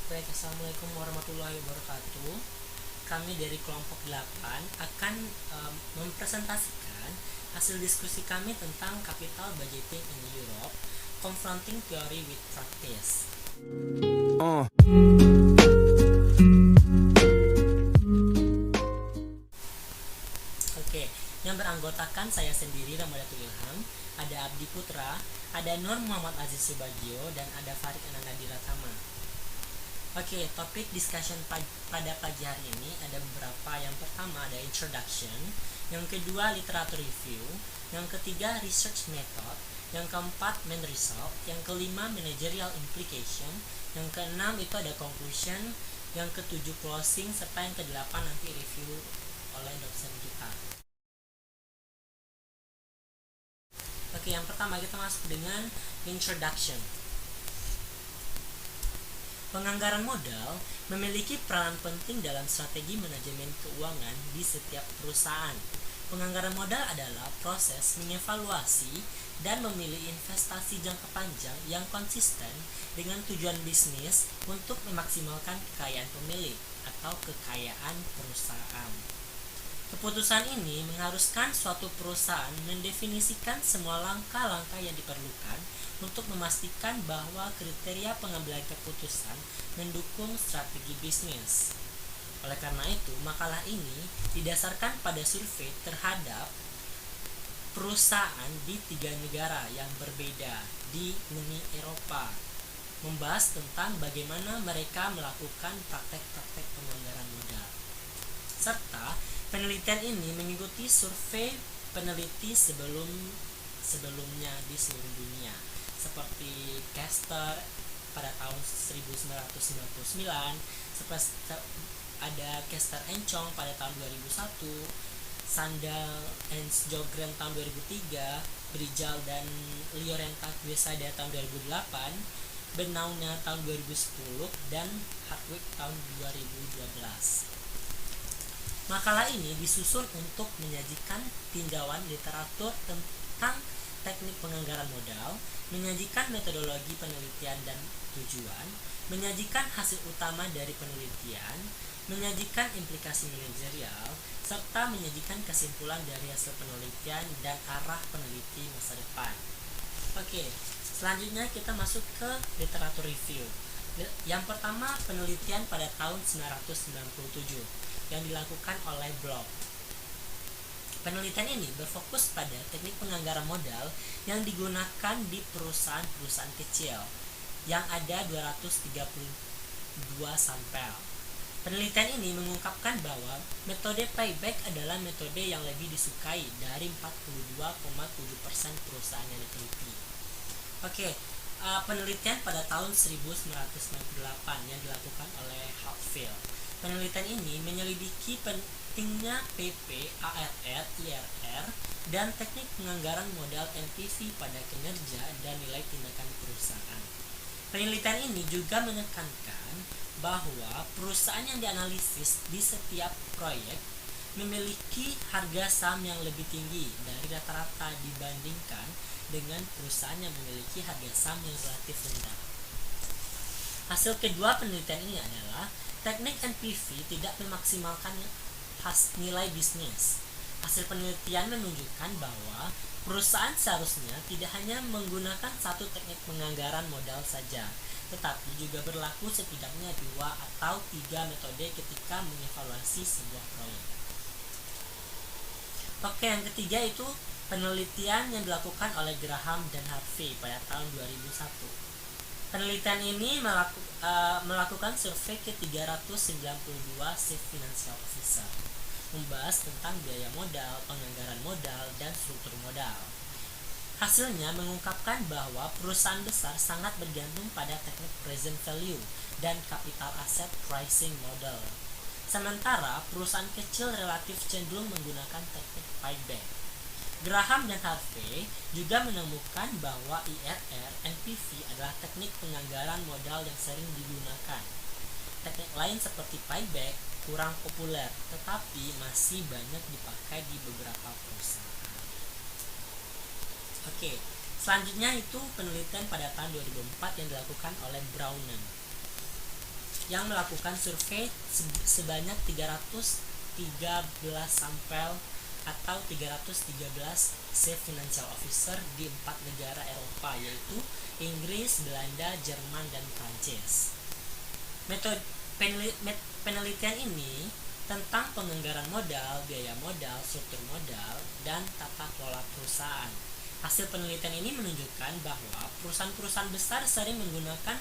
Baik, Assalamualaikum warahmatullahi wabarakatuh. Kami dari kelompok 8 akan mempresentasikan hasil diskusi kami tentang capital budgeting in Europe, confronting theory with practice. Oke, yang beranggotakan saya sendiri, Ramadatul Ilham, ada Abdi Putra, ada Nur Muhammad Aziz Subagio, dan ada Farid Ananda Diratama. Oke, topik discussion pada pagi hari ini ada beberapa. Yang pertama ada introduction, yang kedua literature review, yang ketiga research method, yang keempat main result, yang kelima managerial implication, yang keenam itu ada conclusion, yang ketujuh closing, serta yang kedelapan nanti review oleh dosen kita. Oke, yang pertama kita masuk dengan introduction. Penganggaran modal memiliki peranan penting dalam strategi manajemen keuangan di setiap perusahaan. Penganggaran modal adalah proses mengevaluasi dan memilih investasi jangka panjang yang konsisten dengan tujuan bisnis untuk memaksimalkan kekayaan pemilik atau kekayaan perusahaan. Keputusan ini mengharuskan suatu perusahaan mendefinisikan semua langkah-langkah yang diperlukan untuk memastikan bahwa kriteria pengambilan keputusan mendukung strategi bisnis. Oleh karena itu, makalah ini didasarkan pada survei terhadap perusahaan di 3 negara yang berbeda di Uni Eropa, membahas tentang bagaimana mereka melakukan praktek-praktek penganggaran modal. Serta penelitian ini mengikuti survei peneliti sebelumnya di seluruh dunia, seperti Kester pada tahun 1999, ada Kester Enchong pada tahun 2001, Sandal and Jogren tahun 2003, Brijal dan Liorenta Quesada tahun 2008, Benauna tahun 2010, dan Hartwig tahun 2012. Makalah ini disusun untuk menyajikan tinjauan literatur tentang teknik penganggaran modal, menyajikan metodologi penelitian dan tujuan, menyajikan hasil utama dari penelitian, menyajikan implikasi manajerial, serta menyajikan kesimpulan dari hasil penelitian dan arah peneliti masa depan. Oke, selanjutnya kita masuk ke literatur review. Yang pertama, penelitian pada tahun 1997 yang dilakukan oleh Block. Penelitian ini berfokus pada teknik penganggaran modal yang digunakan di perusahaan-perusahaan kecil yang ada 232 sampel. Penelitian ini mengungkapkan bahwa metode payback adalah metode yang lebih disukai dari 42,7% perusahaan yang diteliti. Oke, penelitian pada tahun 1998 yang dilakukan oleh Hatfield. Penelitian ini menyelidiki pentingnya PP, ARR, IRR, dan teknik penganggaran modal NPV pada kinerja dan nilai tindakan perusahaan. Penelitian ini juga menekankan bahwa perusahaan yang dianalisis di setiap proyek memiliki harga saham yang lebih tinggi dari rata-rata dibandingkan dengan perusahaan yang memiliki harga saham yang relatif rendah. Hasil kedua penelitian ini adalah teknik NPV tidak memaksimalkan nilai bisnis. Hasil penelitian menunjukkan bahwa perusahaan seharusnya tidak hanya menggunakan satu teknik penganggaran modal saja, tetapi juga berlaku setidaknya 2 atau 3 metode ketika mengevaluasi sebuah proyek. Oke, yang ketiga itu penelitian yang dilakukan oleh Graham dan Harvey pada tahun 2001. Penelitian ini melakukan survei ke 392 chief financial officer, membahas tentang biaya modal, penganggaran modal, dan struktur modal. Hasilnya mengungkapkan bahwa perusahaan besar sangat bergantung pada teknik present value dan capital asset pricing model, sementara perusahaan kecil relatif cenderung menggunakan teknik payback. Graham dan Harvey juga menemukan bahwa IRR, NPV adalah teknik penganggaran modal yang sering digunakan. Teknik lain seperti payback kurang populer, tetapi masih banyak dipakai di beberapa perusahaan. Oke, selanjutnya itu penelitian pada tahun 2004 yang dilakukan oleh Brownen. yang melakukan survei sebanyak 313 sampel atau 313 chief financial officer di 4 negara Eropa, yaitu Inggris, Belanda, Jerman, dan Prancis. Metode penelitian ini tentang penganggaran modal, biaya modal, struktur modal, dan tata kelola perusahaan. Hasil penelitian ini menunjukkan bahwa perusahaan-perusahaan besar sering menggunakan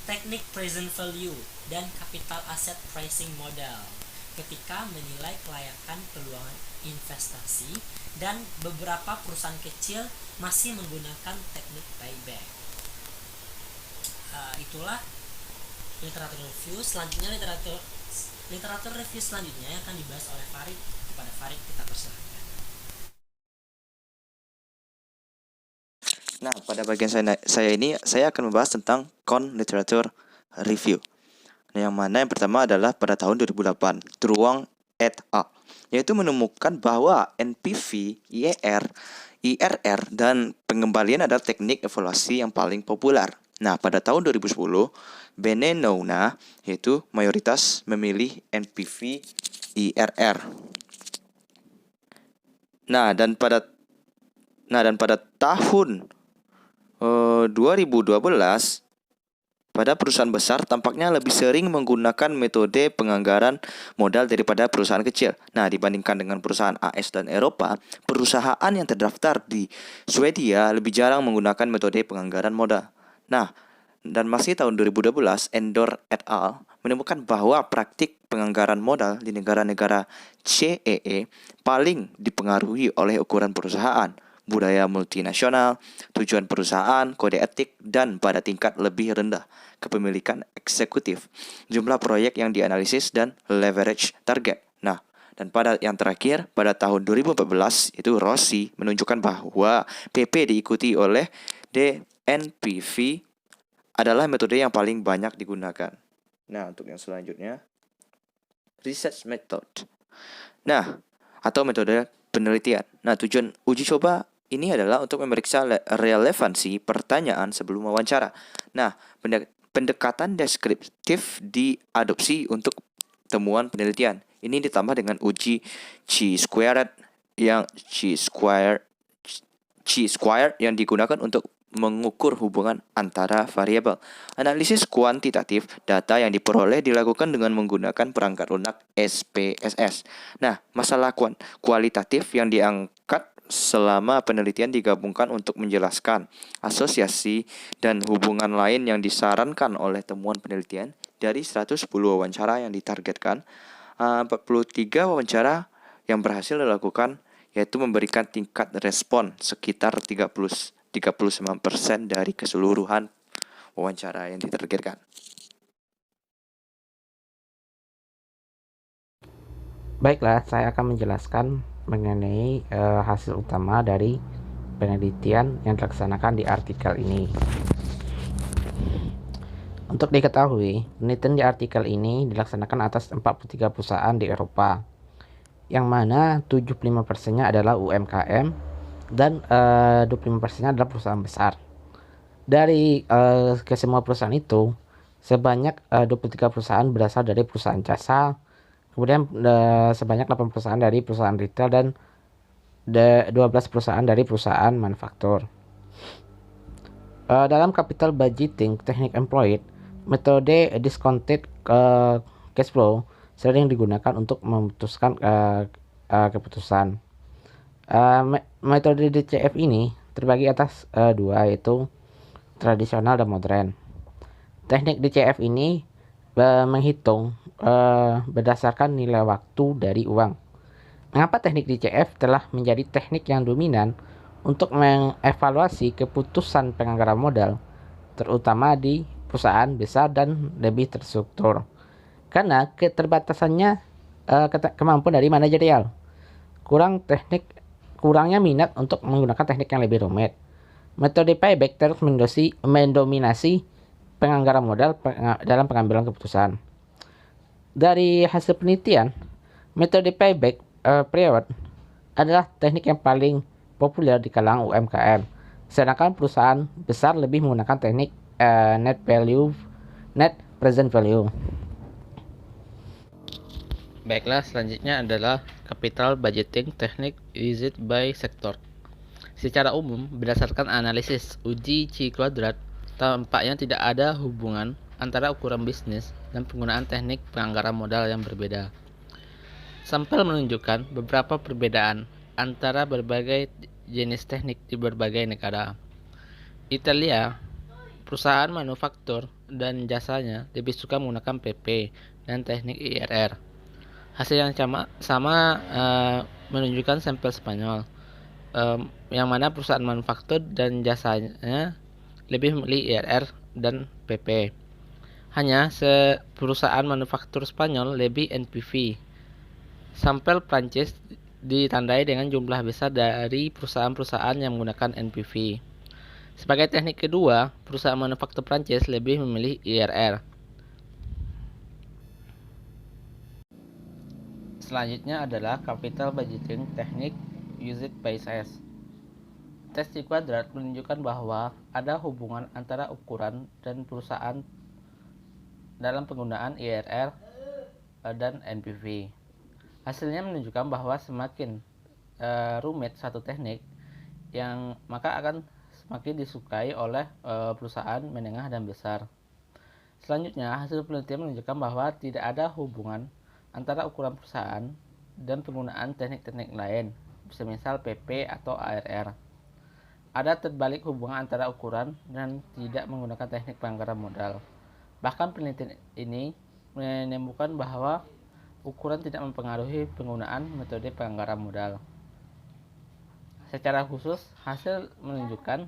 teknik present value dan capital asset pricing model ketika menilai kelayakan peluang investasi, dan beberapa perusahaan kecil masih menggunakan teknik payback. Itulah literatur review. Selanjutnya literatur review selanjutnya yang akan dibahas oleh Farid. Kepada Farid kita persilahkan. Nah, pada bagian saya ini saya akan membahas tentang literature review. Yang mana yang pertama adalah pada tahun 2008, Truong et al. Yaitu menemukan bahwa NPV, IRR, dan pengembalian adalah teknik evaluasi yang paling populer. Nah, pada tahun 2010, Benenouna yaitu mayoritas memilih NPV, IRR. Nah, dan pada tahun 2012, pada perusahaan besar tampaknya lebih sering menggunakan metode penganggaran modal daripada perusahaan kecil. Nah, dibandingkan dengan perusahaan AS dan Eropa, perusahaan yang terdaftar di Swedia lebih jarang menggunakan metode penganggaran modal. Nah, dan masih tahun 2012, Endor et al. Menemukan bahwa praktik penganggaran modal di negara-negara CEE paling dipengaruhi oleh ukuran perusahaan, budaya multinasional, tujuan perusahaan, kode etik, dan pada tingkat lebih rendah, kepemilikan eksekutif, jumlah proyek yang dianalisis, dan leverage target. Nah, dan pada yang terakhir, pada tahun 2014, itu Rossi menunjukkan bahwa PP diikuti oleh DNPV adalah metode yang paling banyak digunakan. Nah, untuk yang selanjutnya, research method. Nah, atau metode penelitian. Nah, tujuan uji coba ini adalah untuk memeriksa relevansi pertanyaan sebelum wawancara. Nah, pendekatan deskriptif diadopsi untuk temuan penelitian. Ini ditambah dengan uji chi-squared yang digunakan untuk mengukur hubungan antara variabel. Analisis kuantitatif data yang diperoleh dilakukan dengan menggunakan perangkat lunak SPSS. Nah, masalah kualitatif yang diangkat selama penelitian digabungkan untuk menjelaskan asosiasi dan hubungan lain yang disarankan oleh temuan penelitian. Dari 110 wawancara yang ditargetkan, 43 wawancara yang berhasil dilakukan, yaitu memberikan tingkat respon sekitar 39% dari keseluruhan wawancara yang ditargetkan. Baiklah, saya akan menjelaskan mengenai hasil utama dari penelitian yang dilaksanakan di artikel ini. Untuk diketahui, penelitian di artikel ini dilaksanakan atas 43 perusahaan di Eropa, yang mana 75%-nya adalah UMKM dan 25%-nya adalah perusahaan besar. Dari kesemua perusahaan itu, sebanyak 23 perusahaan berasal dari perusahaan jasa, kemudian sebanyak 8 perusahaan dari perusahaan retail, dan 12 perusahaan dari perusahaan manufaktur. Dalam capital budgeting teknik employed, metode discounted cash flow sering digunakan untuk memutuskan keputusan. Metode DCF ini terbagi atas dua, yaitu tradisional dan modern. Teknik DCF ini menghitung berdasarkan nilai waktu dari uang. Mengapa teknik DCF telah menjadi teknik yang dominan untuk mengevaluasi keputusan penganggaran modal, terutama di perusahaan besar dan lebih terstruktur? Karena keterbatasannya kemampuan dari manajerial, kurangnya minat untuk menggunakan teknik yang lebih rumit. Metode payback terus mendominasi penganggaran modal dalam pengambilan keputusan. Dari hasil penelitian, metode payback period adalah teknik yang paling populer di kalangan UMKM, sedangkan perusahaan besar lebih menggunakan teknik net present value. Baiklah, selanjutnya adalah capital budgeting teknik used by sector. Secara umum, berdasarkan analisis uji C kuadrat, tampaknya tidak ada hubungan antara ukuran bisnis dan penggunaan teknik penganggaran modal yang berbeda. Sampel menunjukkan beberapa perbedaan antara berbagai jenis teknik di berbagai negara. Italia, perusahaan manufaktur dan jasanya lebih suka menggunakan PP dan teknik IRR. Hasil yang sama menunjukkan sampel Spanyol, yang mana perusahaan manufaktur dan jasanya lebih memilih IRR dan PP. Hanya perusahaan manufaktur Spanyol lebih NPV. Sampel Prancis ditandai dengan jumlah besar dari perusahaan-perusahaan yang menggunakan NPV. Sebagai teknik kedua, perusahaan manufaktur Prancis lebih memilih IRR. Selanjutnya adalah capital budgeting teknik used by size. Tes C kuadrat menunjukkan bahwa ada hubungan antara ukuran dan perusahaan dalam penggunaan IRR dan NPV. Hasilnya menunjukkan bahwa semakin rumit satu teknik, maka akan semakin disukai oleh perusahaan menengah dan besar. Selanjutnya, hasil penelitian menunjukkan bahwa tidak ada hubungan antara ukuran perusahaan dan penggunaan teknik-teknik lain, semisal PP atau ARR. Ada terbalik hubungan antara ukuran dan tidak menggunakan teknik penganggaran modal. Bahkan penelitian ini menemukan bahwa ukuran tidak mempengaruhi penggunaan metode penganggaran modal. Secara khusus, hasil menunjukkan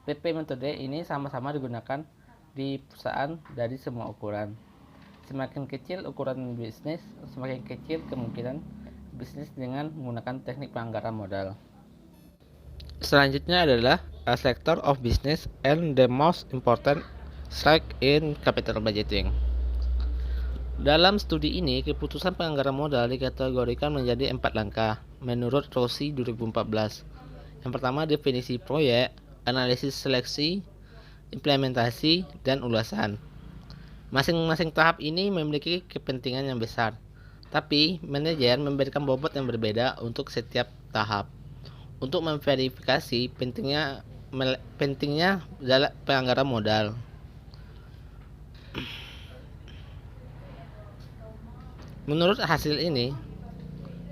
PP metode ini sama-sama digunakan di perusahaan dari semua ukuran. Semakin kecil ukuran bisnis, semakin kecil kemungkinan bisnis dengan menggunakan teknik penganggaran modal. Selanjutnya adalah a sector of business and the most important strike in capital budgeting. Dalam studi ini, keputusan penganggaran modal dikategorikan menjadi 4 langkah menurut Rossi 2014. Yang pertama, definisi proyek, analisis seleksi, implementasi, dan ulasan. Masing-masing tahap ini memiliki kepentingan yang besar, tapi manajer memberikan bobot yang berbeda untuk setiap tahap. Untuk memverifikasi pentingnya dalam penganggaran modal. Menurut hasil ini,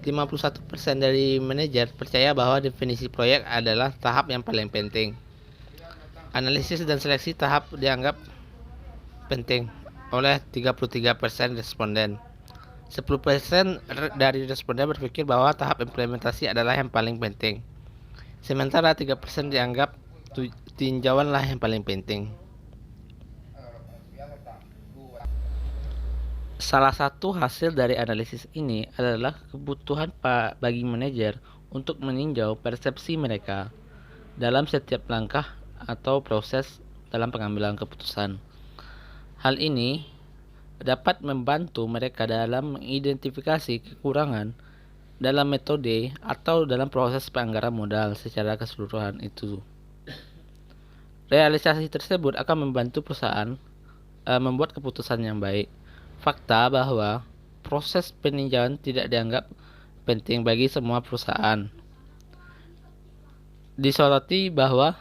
51% dari manajer percaya bahwa definisi proyek adalah tahap yang paling penting. Analisis dan seleksi tahap dianggap penting oleh 33% responden. 10% dari responden berpikir bahwa tahap implementasi adalah yang paling penting. Sementara 3% dianggap tinjauanlah yang paling penting. Salah satu hasil dari analisis ini adalah kebutuhan bagi manajer untuk meninjau persepsi mereka dalam setiap langkah atau proses dalam pengambilan keputusan. Hal ini dapat membantu mereka dalam mengidentifikasi kekurangan dalam metode atau dalam proses penganggaran modal secara keseluruhan itu. Realisasi tersebut akan membantu perusahaan membuat keputusan yang baik. Fakta bahwa proses peninjauan tidak dianggap penting bagi semua perusahaan. Disoroti bahwa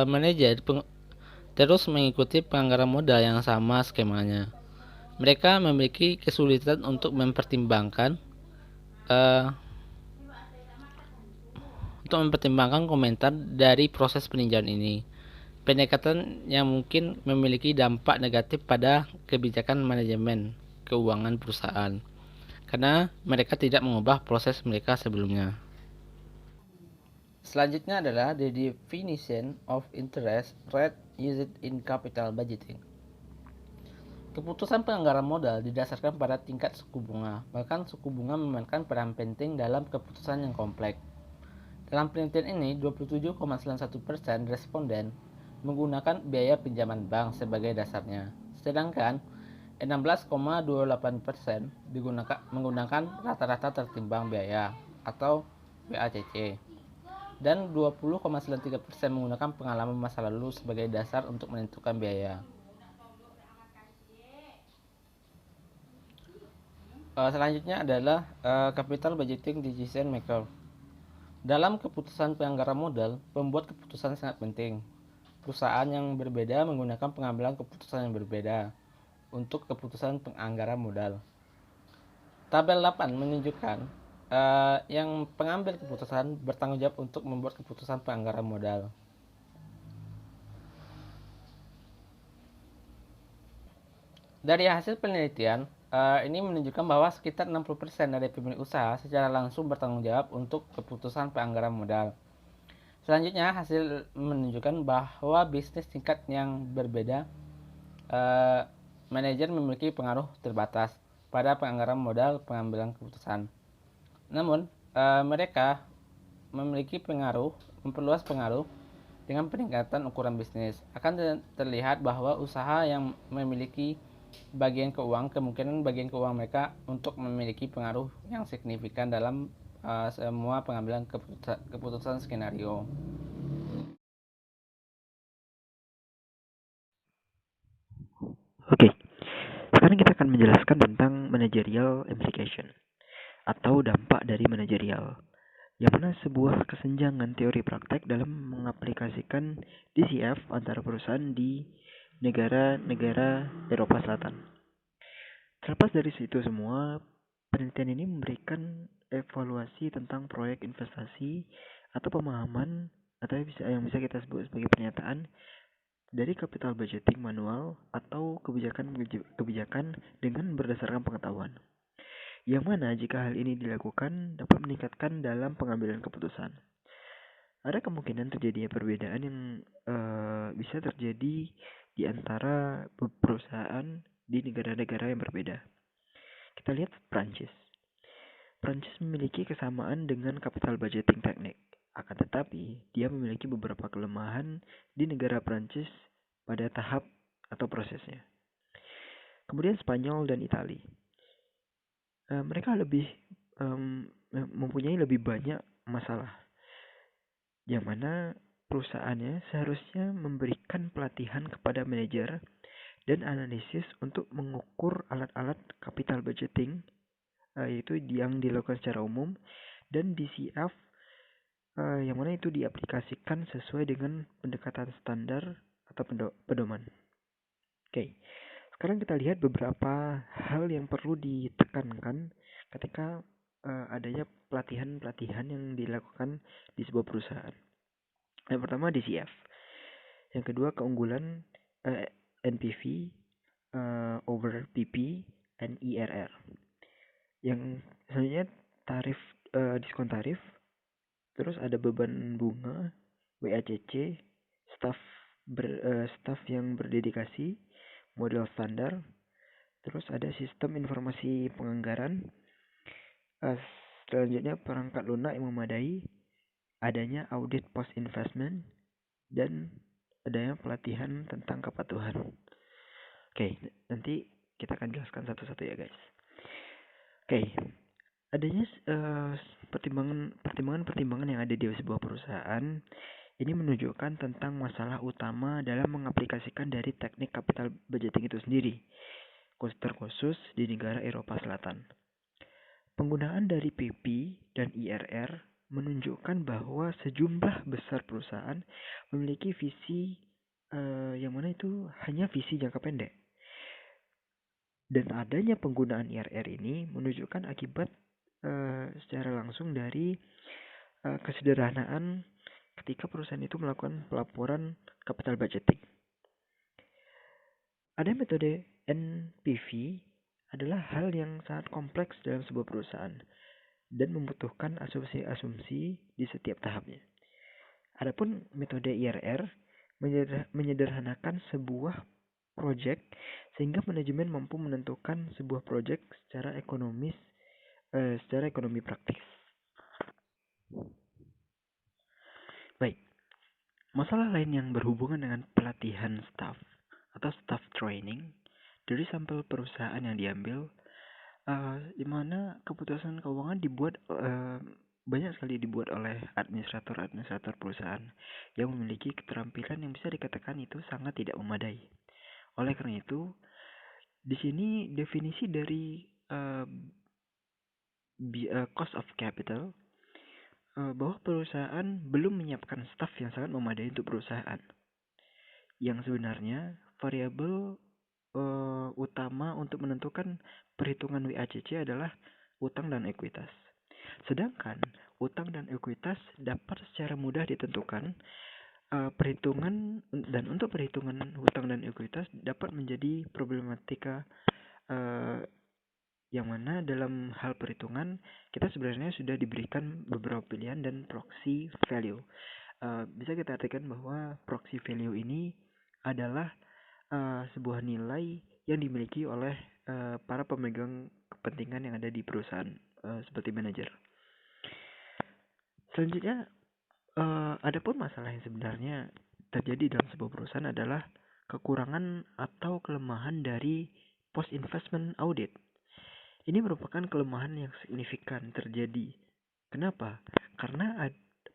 manajer terus mengikuti penganggaran modal yang sama skemanya. Mereka memiliki kesulitan untuk mempertimbangkan komentar dari proses peninjauan ini. Pendekatan yang mungkin memiliki dampak negatif pada kebijakan manajemen keuangan perusahaan, karena mereka tidak mengubah proses mereka sebelumnya. Selanjutnya adalah the definition of interest rate used in capital budgeting. Keputusan penganggaran modal didasarkan pada tingkat suku bunga, bahkan suku bunga memainkan peran penting dalam keputusan yang kompleks. Dalam penelitian ini, 27,91% responden menggunakan biaya pinjaman bank sebagai dasarnya, sedangkan 16,28% menggunakan rata-rata tertimbang biaya atau BACC, dan 20,93% menggunakan pengalaman masa lalu sebagai dasar untuk menentukan biaya. Selanjutnya adalah capital budgeting decision maker. Dalam keputusan penganggaran modal, pembuat keputusan sangat penting. Perusahaan yang berbeda menggunakan pengambilan keputusan yang berbeda untuk keputusan penganggaran modal. Tabel 8 menunjukkan yang pengambil keputusan bertanggung jawab untuk membuat keputusan penganggaran modal. Dari hasil penelitian, ini menunjukkan bahwa sekitar 60% dari pemilik usaha secara langsung bertanggung jawab untuk keputusan penganggaran modal. Selanjutnya, hasil menunjukkan bahwa bisnis tingkat yang berbeda, manajer memiliki pengaruh terbatas pada penganggaran modal pengambilan keputusan. Namun, mereka memiliki memperluas pengaruh dengan peningkatan ukuran bisnis. Akan terlihat bahwa usaha yang memiliki kemungkinan bagian keuangan mereka untuk memiliki pengaruh yang signifikan dalam semua pengambilan keputusan skenario. Oke, sekarang kita akan menjelaskan tentang managerial implication atau dampak dari manajerial, yang mana sebuah kesenjangan teori praktek dalam mengaplikasikan DCF antara perusahaan di negara-negara Eropa Selatan. Terlepas dari situ semua, penelitian ini memberikan evaluasi tentang proyek investasi atau pemahaman atau yang bisa kita sebut sebagai pernyataan dari capital budgeting manual atau kebijakan dengan berdasarkan pengetahuan. Yang mana jika hal ini dilakukan dapat meningkatkan dalam pengambilan keputusan. Ada kemungkinan terjadinya perbedaan yang bisa terjadi di antara perusahaan di negara-negara yang berbeda. Kita lihat Prancis. Prancis memiliki kesamaan dengan capital budgeting teknik. Akan tetapi, dia memiliki beberapa kelemahan di negara Prancis pada tahap atau prosesnya. Kemudian Spanyol dan Italia. Mereka mempunyai lebih banyak masalah, yang mana perusahaannya seharusnya memberikan pelatihan kepada manajer dan analisis untuk mengukur alat-alat capital budgeting, yaitu yang dilakukan secara umum, dan DCF yang mana itu diaplikasikan sesuai dengan pendekatan standar atau pedoman. Oke, sekarang kita lihat beberapa hal yang perlu ditekankan ketika adanya pelatihan-pelatihan yang dilakukan di sebuah perusahaan. Yang pertama DCF, yang kedua keunggulan NPV over PP and IRR. Yang selanjutnya tarif, diskon tarif, terus ada beban bunga, WACC, staff yang berdedikasi, model standar, terus ada sistem informasi penganggaran, selanjutnya perangkat lunak yang memadai, adanya audit post investment, dan adanya pelatihan tentang kepatuhan. Oke, nanti kita akan jelaskan satu-satu ya guys. Oke, adanya pertimbangan yang ada di sebuah perusahaan ini menunjukkan tentang masalah utama dalam mengaplikasikan dari teknik capital budgeting itu sendiri, terkhusus di negara Eropa Selatan. Penggunaan dari PP dan IRR menunjukkan bahwa sejumlah besar perusahaan memiliki visi yang mana itu hanya visi jangka pendek. Dan adanya penggunaan IRR ini menunjukkan akibat secara langsung dari kesederhanaan ketika perusahaan itu melakukan pelaporan capital budgeting. Ada metode NPV adalah hal yang sangat kompleks dalam sebuah perusahaan dan membutuhkan asumsi-asumsi di setiap tahapnya. Adapun metode IRR menyederhanakan sebuah proyek sehingga manajemen mampu menentukan sebuah proyek secara ekonomi praktis. Baik, masalah lain yang berhubungan dengan pelatihan staff atau staff training dari sampel perusahaan yang diambil, di mana keputusan keuangan banyak sekali dibuat oleh administrator perusahaan yang memiliki keterampilan yang bisa dikatakan itu sangat tidak memadai. Oleh karena itu, di sini definisi dari cost of capital, bahwa perusahaan belum menyiapkan staf yang sangat memadai untuk perusahaan. Yang sebenarnya variabel utama untuk menentukan perhitungan WACC adalah utang dan ekuitas. Sedangkan utang dan ekuitas dapat secara mudah ditentukan perhitungan, dan untuk perhitungan utang dan ekuitas dapat menjadi problematika yang mana dalam hal perhitungan kita sebenarnya sudah diberikan beberapa pilihan dan proxy value. Bisa kita artikan bahwa proxy value ini adalah sebuah nilai yang dimiliki oleh para pemegang kepentingan yang ada di perusahaan, seperti manajer. Selanjutnya, adapun masalah yang sebenarnya terjadi dalam sebuah perusahaan adalah kekurangan atau kelemahan dari post investment audit. Ini merupakan kelemahan yang signifikan terjadi. Kenapa? Karena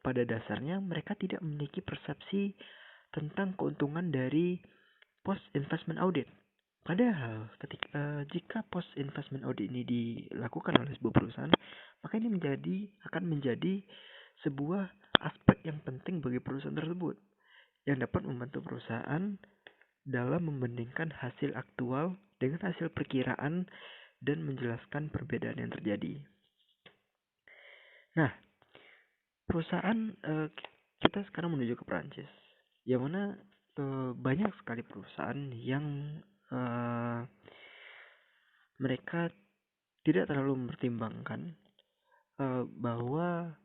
pada dasarnya mereka tidak memiliki persepsi tentang keuntungan dari post investment audit. Padahal jika post investment audit ini dilakukan oleh sebuah perusahaan, maka ini akan menjadi sebuah aspek yang penting bagi perusahaan tersebut yang dapat membantu perusahaan dalam membandingkan hasil aktual dengan hasil perkiraan dan menjelaskan perbedaan yang terjadi. Nah, perusahaan kita sekarang menuju ke Perancis, yang mana banyak sekali perusahaan yang mereka tidak terlalu mempertimbangkan bahwa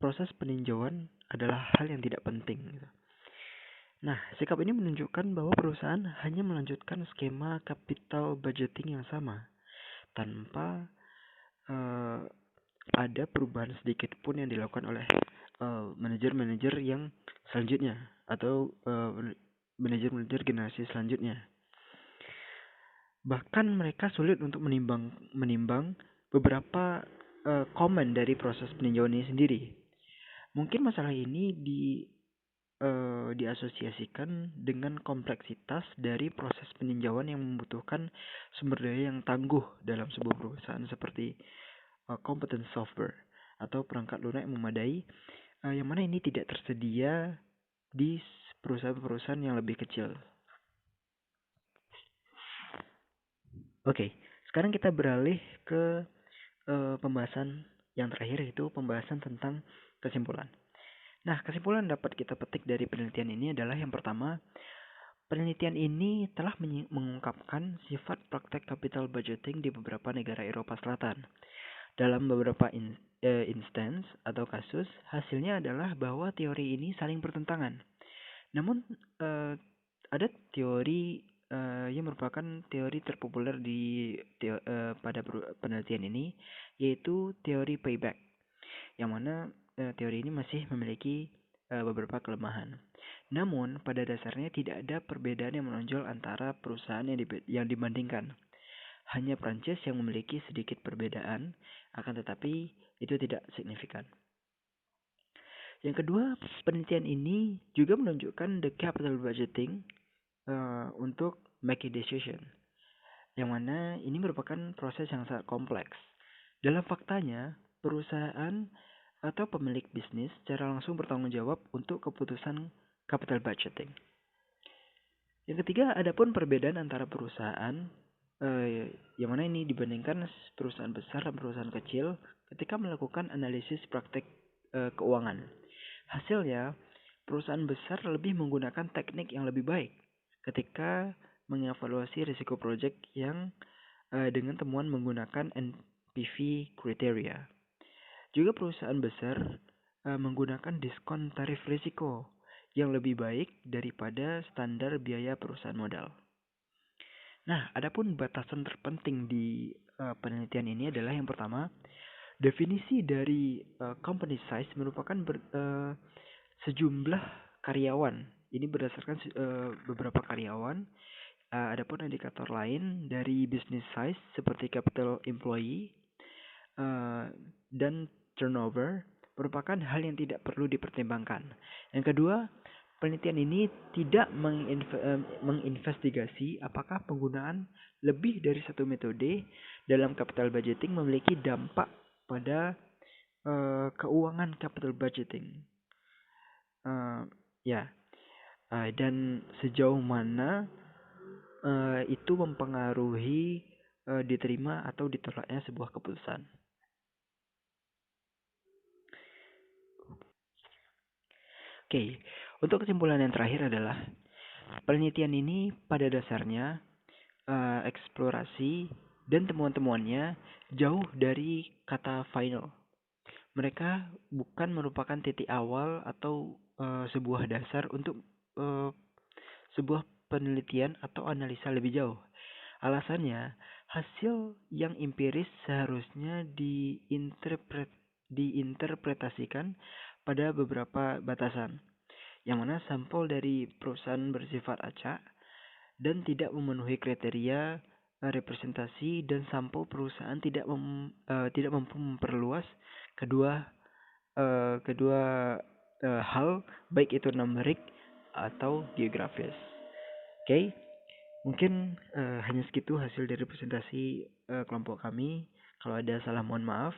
proses peninjauan adalah hal yang tidak penting. Nah, sikap ini menunjukkan bahwa perusahaan hanya melanjutkan skema capital budgeting yang sama tanpa ada perubahan sedikit pun yang dilakukan oleh manajer-manajer yang selanjutnya atau manajer-manajer generasi selanjutnya. Bahkan mereka sulit untuk menimbang beberapa komen dari proses peninjauan ini sendiri. Mungkin masalah ini diasosiasikan dengan kompleksitas dari proses peninjauan yang membutuhkan sumber daya yang tangguh dalam sebuah perusahaan seperti competence software atau perangkat lunak yang memadai, yang mana ini tidak tersedia di perusahaan-perusahaan yang lebih kecil. Oke, sekarang kita beralih ke pembahasan yang terakhir, yaitu pembahasan tentang kesimpulan. Nah, kesimpulan dapat kita petik dari penelitian ini adalah yang pertama, penelitian ini telah mengungkapkan sifat praktek capital budgeting di beberapa negara Eropa Selatan. Dalam beberapa instance atau kasus, hasilnya adalah bahwa teori ini saling bertentangan. Namun, ada teori yang merupakan teori terpopuler pada penelitian ini, yaitu teori payback, yang mana teori ini masih memiliki beberapa kelemahan. Namun, pada dasarnya tidak ada perbedaan yang menonjol antara perusahaan yang dibandingkan. Hanya Prancis yang memiliki sedikit perbedaan, akan tetapi itu tidak signifikan. Yang kedua, penelitian ini juga menunjukkan the capital budgeting untuk make a decision, yang mana ini merupakan proses yang sangat kompleks. Dalam faktanya, perusahaan atau pemilik bisnis secara langsung bertanggung jawab untuk keputusan capital budgeting. Yang ketiga, adapun perbedaan antara perusahaan yang mana ini dibandingkan perusahaan besar dan perusahaan kecil ketika melakukan analisis praktek keuangan. Hasilnya, perusahaan besar lebih menggunakan teknik yang lebih baik ketika mengevaluasi risiko proyek yang dengan temuan menggunakan NPV kriteria. Juga perusahaan besar menggunakan diskon tarif risiko yang lebih baik daripada standar biaya perusahaan modal. Nah, adapun batasan terpenting di penelitian ini adalah yang pertama, definisi dari company size merupakan sejumlah karyawan. Ini berdasarkan beberapa karyawan. Adapun indikator lain dari business size seperti capital employee dan turnover merupakan hal yang tidak perlu dipertimbangkan. Yang kedua, penelitian ini tidak menginvestigasi apakah penggunaan lebih dari satu metode dalam capital budgeting memiliki dampak pada keuangan capital budgeting. Dan sejauh mana itu mempengaruhi diterima atau ditolaknya sebuah keputusan. Oke, untuk kesimpulan yang terakhir adalah penelitian ini pada dasarnya eksplorasi dan temuan-temuannya jauh dari kata final. Mereka bukan merupakan titik awal atau sebuah dasar untuk sebuah penelitian atau analisa lebih jauh. Alasannya, hasil yang empiris seharusnya diinterpretasikan pada beberapa batasan, yang mana sampel dari perusahaan bersifat acak dan tidak memenuhi kriteria representasi, dan sampel perusahaan tidak mampu memperluas kedua hal, baik itu numerik atau geografis. Oke, mungkin hanya segitu hasil dari presentasi kelompok kami. Kalau ada salah mohon maaf.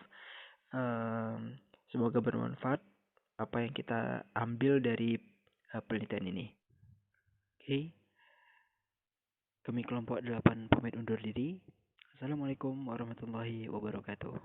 Semoga bermanfaat apa yang kita ambil dari penelitian ini. Oke. Kami kelompok 8 pamit undur diri. Assalamualaikum warahmatullahi wabarakatuh.